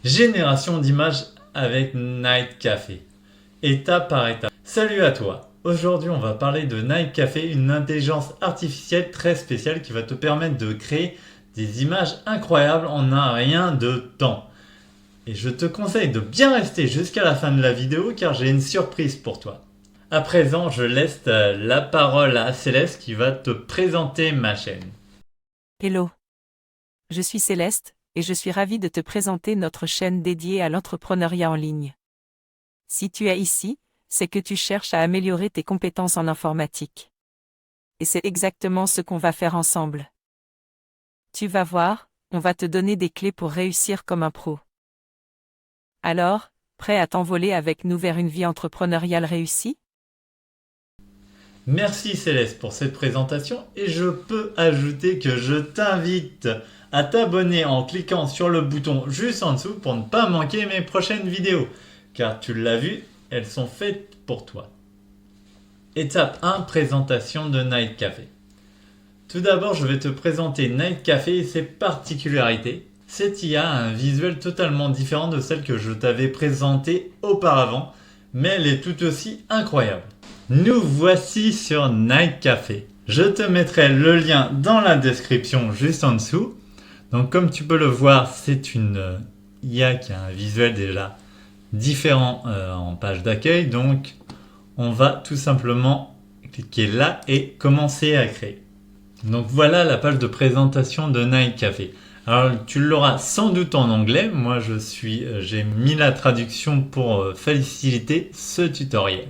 Génération d'images avec Night Café, étape par étape. Salut à toi. Aujourd'hui, on va parler de Night Café, une intelligence artificielle très spéciale qui va te permettre de créer des images incroyables en un rien de temps. Et je te conseille de bien rester jusqu'à la fin de la vidéo car j'ai une surprise pour toi. À présent, je laisse la parole à Céleste qui va te présenter ma chaîne. Hello. Je suis Céleste, et je suis ravie de te présenter notre chaîne dédiée à l'entrepreneuriat en ligne. Si tu es ici, c'est que tu cherches à améliorer tes compétences en informatique. Et c'est exactement ce qu'on va faire ensemble. Tu vas voir, on va te donner des clés pour réussir comme un pro. Alors, prêt à t'envoler avec nous vers une vie entrepreneuriale réussie? Merci Céleste pour cette présentation et je peux ajouter que je t'invite à t'abonner en cliquant sur le bouton juste en dessous pour ne pas manquer mes prochaines vidéos car tu l'as vu, elles sont faites pour toi. Étape 1, présentation de Night Café. Tout d'abord, je vais te présenter Night Café et ses particularités. Cette IA a un visuel totalement différent de celle que je t'avais présentée auparavant, mais elle est tout aussi incroyable. Nous voici sur Night Café. Je te mettrai le lien dans la description juste en dessous. Donc comme tu peux le voir, c'est une IA qui a un visuel déjà différent en page d'accueil. Donc on va tout simplement cliquer là et commencer à créer. Donc voilà la page de présentation de Night Café. Alors tu l'auras sans doute en anglais. Moi j'ai mis la traduction pour faciliter ce tutoriel.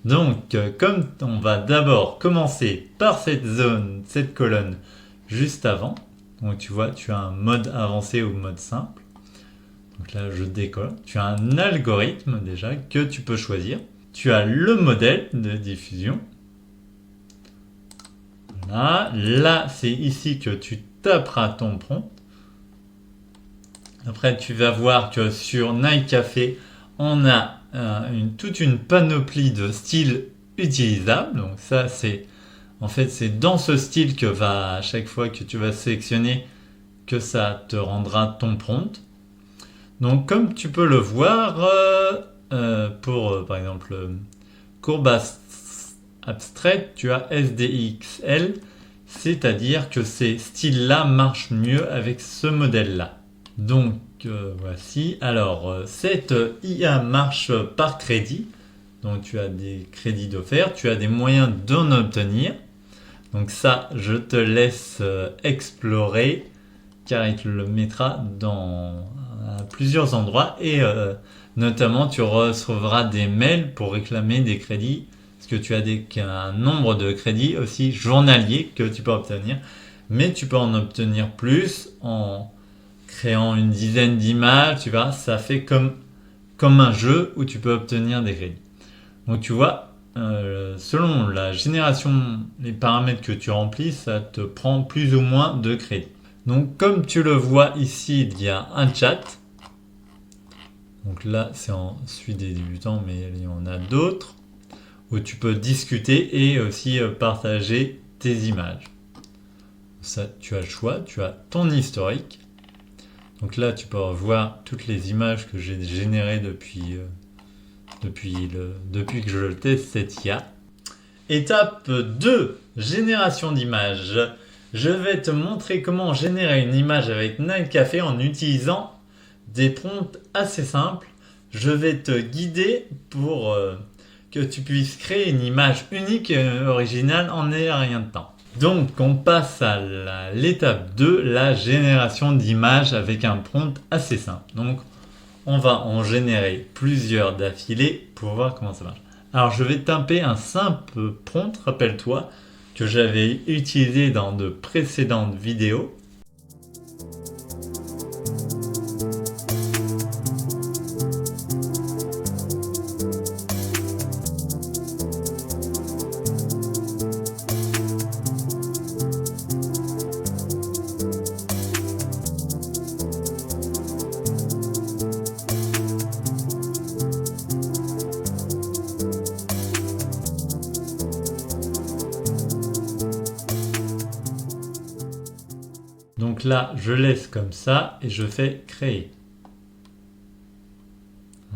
Donc, comme on va d'abord commencer par cette zone, cette colonne juste avant. Donc tu vois, tu as un mode avancé ou mode simple. Donc là, je décolle. Tu as un algorithme déjà que tu peux choisir. Tu as le modèle de diffusion. Voilà. Là, c'est ici que tu taperas ton prompt. Après, tu vas voir que sur Night Café, on a toute une panoplie de styles utilisables. Donc ça, c'est dans ce style que à chaque fois que tu vas sélectionner, que ça te rendra ton prompt. Donc comme tu peux le voir, pour par exemple courbe abstraite, tu as SDXL, c'est-à-dire que ces styles-là marchent mieux avec ce modèle-là. Donc voici, alors cette IA marche par crédit, donc tu as des crédits d'offert, tu as des moyens d'en obtenir, donc ça je te laisse explorer car il te le mettra dans plusieurs endroits et notamment tu recevras des mails pour réclamer des crédits parce que tu as un nombre de crédits aussi journaliers que tu peux obtenir, mais tu peux en obtenir plus en créant une dizaine d'images, tu vois, ça fait comme un jeu où tu peux obtenir des crédits. Donc tu vois, selon la génération, les paramètres que tu remplis, ça te prend plus ou moins de crédits. Donc comme tu le vois ici, il y a un chat. Donc là, c'est en celui des débutants, mais il y en a d'autres où tu peux discuter et aussi partager tes images. Ça, tu as le choix, tu as ton historique. Donc là, tu peux voir toutes les images que j'ai générées depuis que je teste cette IA. Étape 2, génération d'images. Je vais te montrer comment générer une image avec Night Café en utilisant des prompts assez simples. Je vais te guider pour que tu puisses créer une image unique et originale en rien de temps. Donc on passe à l'étape 2, la génération d'images avec un prompt assez simple. Donc on va en générer plusieurs d'affilée pour voir comment ça marche. Alors je vais taper un simple prompt, rappelle-toi, que j'avais utilisé dans de précédentes vidéos. Donc là, je laisse comme ça et je fais créer.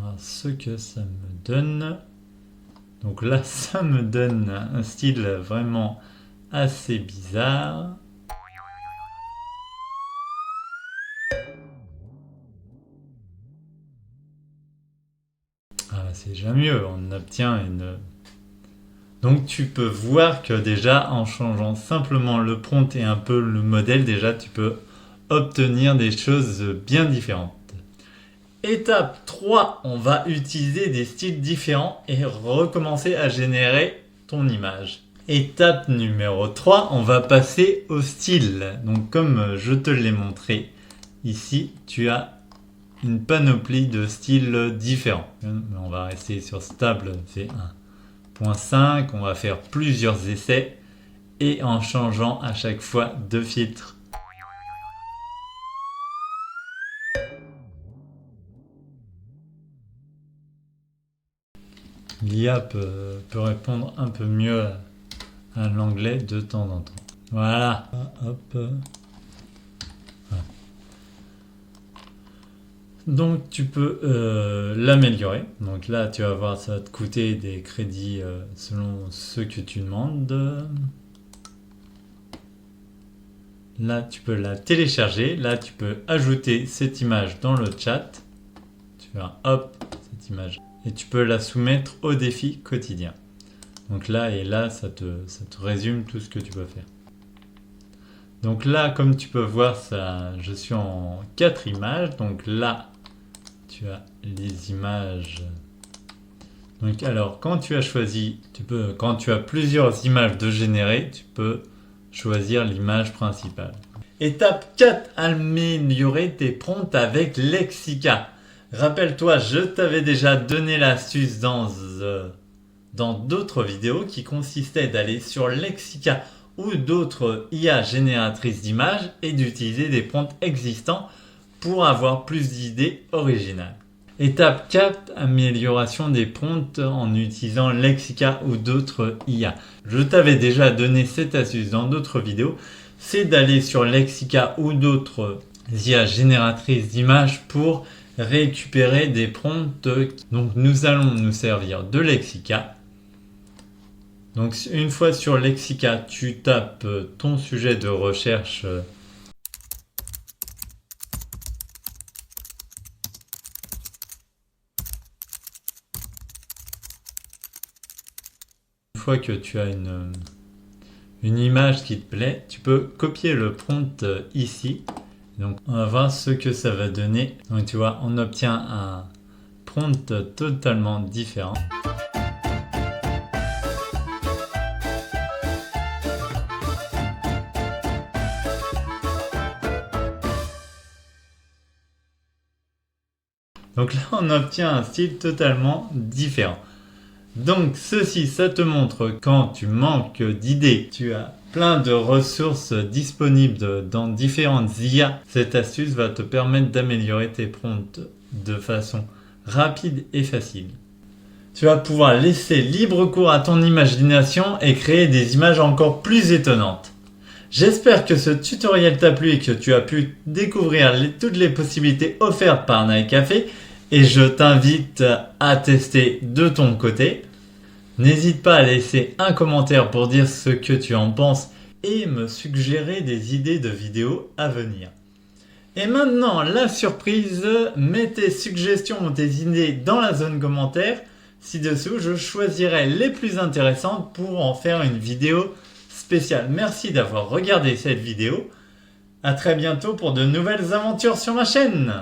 Alors, ce que ça me donne. Donc là, ça me donne un style vraiment assez bizarre. Ah, c'est déjà mieux, on obtient une... Donc tu peux voir que déjà en changeant simplement le prompt et un peu le modèle, déjà tu peux obtenir des choses bien différentes. Étape 3, on va utiliser des styles différents et recommencer à générer ton image. Étape numéro 3, on va passer au style. Donc comme je te l'ai montré, ici tu as une panoplie de styles différents. On va rester sur stable V1.5, on va faire plusieurs essais et en changeant à chaque fois de filtre. L'IA peut répondre un peu mieux à l'anglais de temps en temps. Voilà, hop. Donc tu peux l'améliorer. Donc là tu vas voir, ça va te coûter des crédits selon ce que tu demandes. Là tu peux la télécharger. Là tu peux ajouter cette image dans le chat. Tu vas hop, cette image. Et tu peux la soumettre au défi quotidien. Donc là et là ça te résume tout ce que tu peux faire. Donc là comme tu peux voir, je suis en 4 images. Donc là tu as les images. Donc alors quand tu as choisi, quand tu as plusieurs images de générer, tu peux choisir l'image principale. Étape 4, améliorer tes prompts avec Lexica. Rappelle-toi, je t'avais déjà donné l'astuce dans d'autres vidéos qui consistait d'aller sur Lexica ou d'autres IA génératrices d'images et d'utiliser des prompts existants pour avoir plus d'idées originales. Étape 4, amélioration des prompts en utilisant Lexica ou d'autres IA. Je t'avais déjà donné cette astuce dans d'autres vidéos, c'est d'aller sur Lexica ou d'autres IA génératrices d'images pour récupérer des prompts. Donc nous allons nous servir de Lexica. Donc une fois sur Lexica, tu tapes ton sujet de recherche. Une fois que tu as une image qui te plaît, tu peux copier le prompt ici. Donc on va voir ce que ça va donner. Donc tu vois, on obtient un prompt totalement différent. Donc là on obtient un style totalement différent. Donc ceci, ça te montre quand tu manques d'idées, tu as plein de ressources disponibles dans différentes IA. Cette astuce va te permettre d'améliorer tes prompts de façon rapide et facile. Tu vas pouvoir laisser libre cours à ton imagination et créer des images encore plus étonnantes. J'espère que ce tutoriel t'a plu et que tu as pu découvrir toutes les possibilités offertes par NiCafe. Et je t'invite à tester de ton côté. N'hésite pas à laisser un commentaire pour dire ce que tu en penses et me suggérer des idées de vidéos à venir. Et maintenant, la surprise, mets tes suggestions ou tes idées dans la zone commentaire. Ci-dessous, je choisirai les plus intéressantes pour en faire une vidéo spéciale. Merci d'avoir regardé cette vidéo. À très bientôt pour de nouvelles aventures sur ma chaîne.